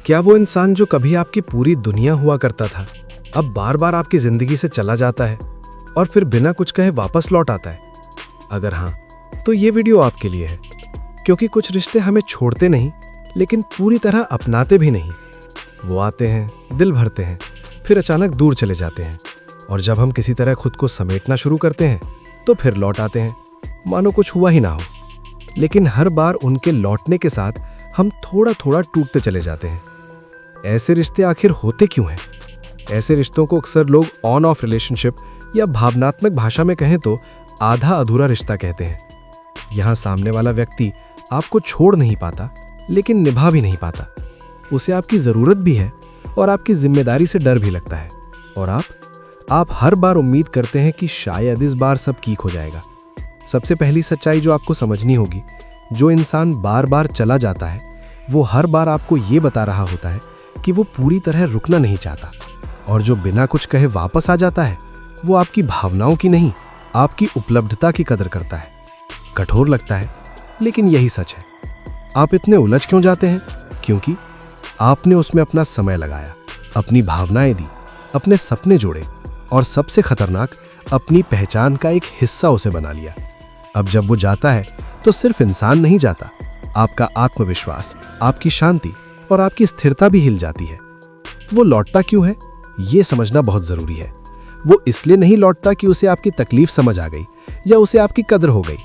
क्या वो इंसान जो कभी आपकी पूरी दुनिया हुआ करता था, अब बार बार आपकी जिंदगी से चला जाता है और फिर बिना कुछ कहे वापस लौट आता है? अगर हाँ, तो ये वीडियो आपके लिए है, क्योंकि कुछ रिश्ते हमें छोड़ते नहीं लेकिन पूरी तरह अपनाते भी नहीं। वो आते हैं, दिल भरते हैं, फिर अचानक दूर चले जाते हैं, और जब हम किसी तरह खुद को समेटना शुरू करते हैं तो फिर लौट आते हैं, मानो कुछ हुआ ही ना हो। लेकिन हर बार उनके लौटने के साथ हम थोड़ा थोड़ा टूटते चले जाते हैं। ऐसे रिश्ते आखिर होते क्यों हैं? ऐसे रिश्तों को अक्सर लोग ऑन ऑफ रिलेशनशिप या भावनात्मक भाषा में कहें तो आधा अधूरा रिश्ता कहते हैं। यहाँ सामने वाला व्यक्ति आपको छोड़ नहीं पाता लेकिन निभा भी नहीं पाता। उसे आपकी ज़रूरत भी है और आपकी जिम्मेदारी से डर भी लगता है, और आप हर बार उम्मीद करते हैं कि शायद इस बार सब ठीक हो जाएगा। सबसे पहली सच्चाई जो आपको समझनी होगी, जो इंसान बार बार चला जाता है वो हर बार आपको ये बता रहा होता है कि वो पूरी तरह रुकना नहीं चाहता, और जो बिना कुछ कहे वापस आ जाता है वो आपकी भावनाओं की नहीं, आपकी उपलब्धता की कदर करता है। कठोर लगता है लेकिन यही सच है। आप इतने उलझ क्यों जाते हैं? क्योंकि आपने उसमें अपना समय लगाया, अपनी भावनाएं दी, अपने सपने जोड़े, और सबसे खतरनाक, अपनी पहचान का एक हिस्सा उसे बना लिया। अब जब वो जाता है तो सिर्फ इंसान नहीं जाता, आपका आत्मविश्वास, आपकी शांति और आपकी स्थिरता भी हिल जाती है। वो लौटता क्यों है, ये समझना बहुत जरूरी है। वो इसलिए नहीं लौटता कि उसे आपकी तकलीफ समझ आ गई या उसे आपकी कदर हो गई।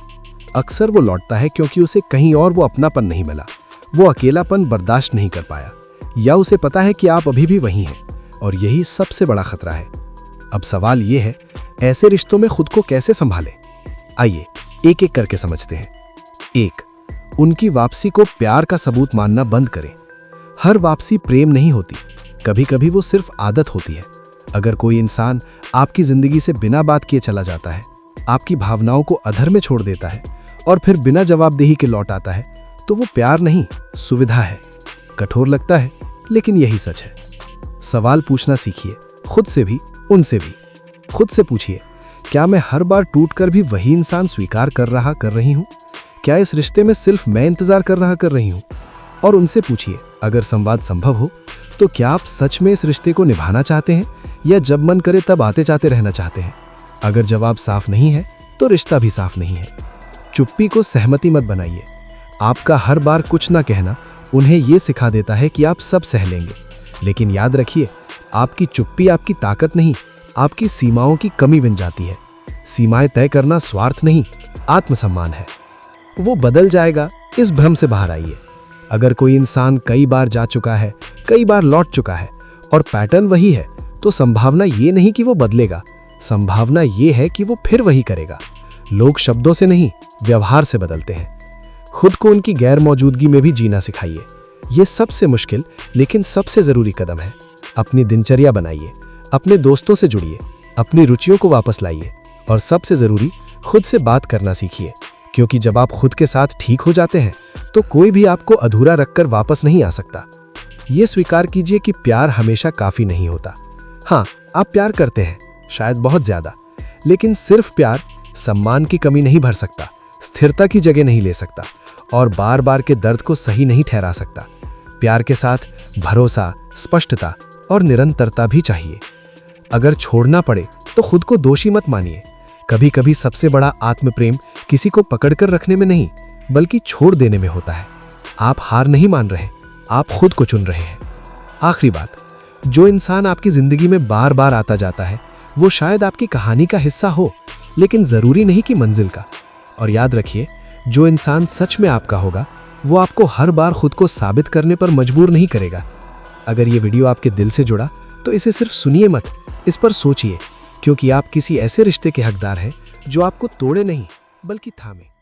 अक्सर वो लौटता है क्योंकि उसे कहीं और वो अपनापन नहीं मिला, वो अकेलापन बर्दाश्त नहीं कर पाया, या उसे पता है कि आप अभी भी वहीं हैं, और यही सबसे बड़ा खतरा है। अब सवाल ये है, ऐसे रिश्तों में खुद को कैसे संभालें? आइए एक एक करके समझते हैं। 1. उनकी वापसी को प्यार का सबूत मानना बंद करें। हर वापसी प्रेम नहीं होती, कभी कभी वो सिर्फ आदत होती है। अगर कोई इंसान आपकी जिंदगी से बिना बात किए चला जाता है, आपकी भावनाओं को अधर में छोड़ देता है और फिर बिना जवाबदेही के लौट आता है, तो वो प्यार नहीं, सुविधा है। कठोर लगता है लेकिन यही सच है। सवाल पूछना सीखिए, खुद से भी, उनसे भी। खुद से पूछिए, क्या मैं हर बार टूटकर भी वही इंसान स्वीकार कर रही हूँ? क्या इस रिश्ते में सिर्फ मैं इंतजार कर रही हूँ? और उनसे पूछिए, अगर संवाद संभव हो तो क्या आप सच में इस रिश्ते को निभाना चाहते हैं या जब मन करे तब आते जाते रहना चाहते हैं? अगर जवाब साफ नहीं है तो रिश्ता भी साफ नहीं है। चुप्पी को सहमति मत बनाइए। आपका हर बार कुछ ना कहना उन्हें यह सिखा देता है कि आप सब सह लेंगे, लेकिन याद रखिए, आपकी चुप्पी आपकी ताकत नहीं, आपकी सीमाओं की कमी बन जाती है। सीमाएं तय करना स्वार्थ नहीं, आत्मसम्मान है। वो बदल जाएगा, इस भ्रम से बाहर आइए। अगर कोई इंसान कई बार जा चुका है, कई बार लौट चुका है और पैटर्न वही है, तो संभावना ये नहीं कि वो बदलेगा, संभावना ये है कि वो फिर वही करेगा। लोग शब्दों से नहीं, व्यवहार से बदलते हैं। खुद को उनकी गैर मौजूदगी में भी जीना सिखाइए। ये सबसे मुश्किल लेकिन सबसे जरूरी कदम है। अपनी दिनचर्या बनाइए, अपने दोस्तों से जुड़िए, अपनी रुचियों को वापस लाइए, और सबसे जरूरी, खुद से बात करना सीखिए, क्योंकि जब आप खुद के साथ ठीक हो जाते हैं तो कोई भी आपको अधूरा रखकर वापस नहीं आ सकता। ये स्वीकार कीजिए कि प्यार हमेशा काफी नहीं होता। हाँ, आप प्यार करते हैं, शायद बहुत ज्यादा, लेकिन सिर्फ प्यार सम्मान की कमी नहीं भर सकता, स्थिरता की जगह नहीं ले सकता, और बार बार के दर्द को सही नहीं ठहरा सकता। प्यार के साथ भरोसा, स्पष्टता और निरंतरता भी चाहिए। अगर छोड़ना पड़े तो खुद को दोषी मत मानिए। कभी कभी सबसे बड़ा आत्मप्रेम किसी को पकड़कर रखने में नहीं, बल्कि छोड़ देने में होता है। आप हार नहीं मान रहे, आप खुद को चुन रहे हैं। आखिरी बात, जो इंसान आपकी जिंदगी में बार बार आता जाता है वो शायद आपकी कहानी का हिस्सा हो, लेकिन जरूरी नहीं कि मंजिल का। और याद रखिए, जो इंसान सच में आपका होगा वो आपको हर बार खुद को साबित करने पर मजबूर नहीं करेगा। अगर ये वीडियो आपके दिल से जुड़ा तो इसे सिर्फ सुनिए मत, इस पर सोचिए, क्योंकि आप किसी ऐसे रिश्ते के हकदार हैं जो आपको तोड़े नहीं बल्कि थामे।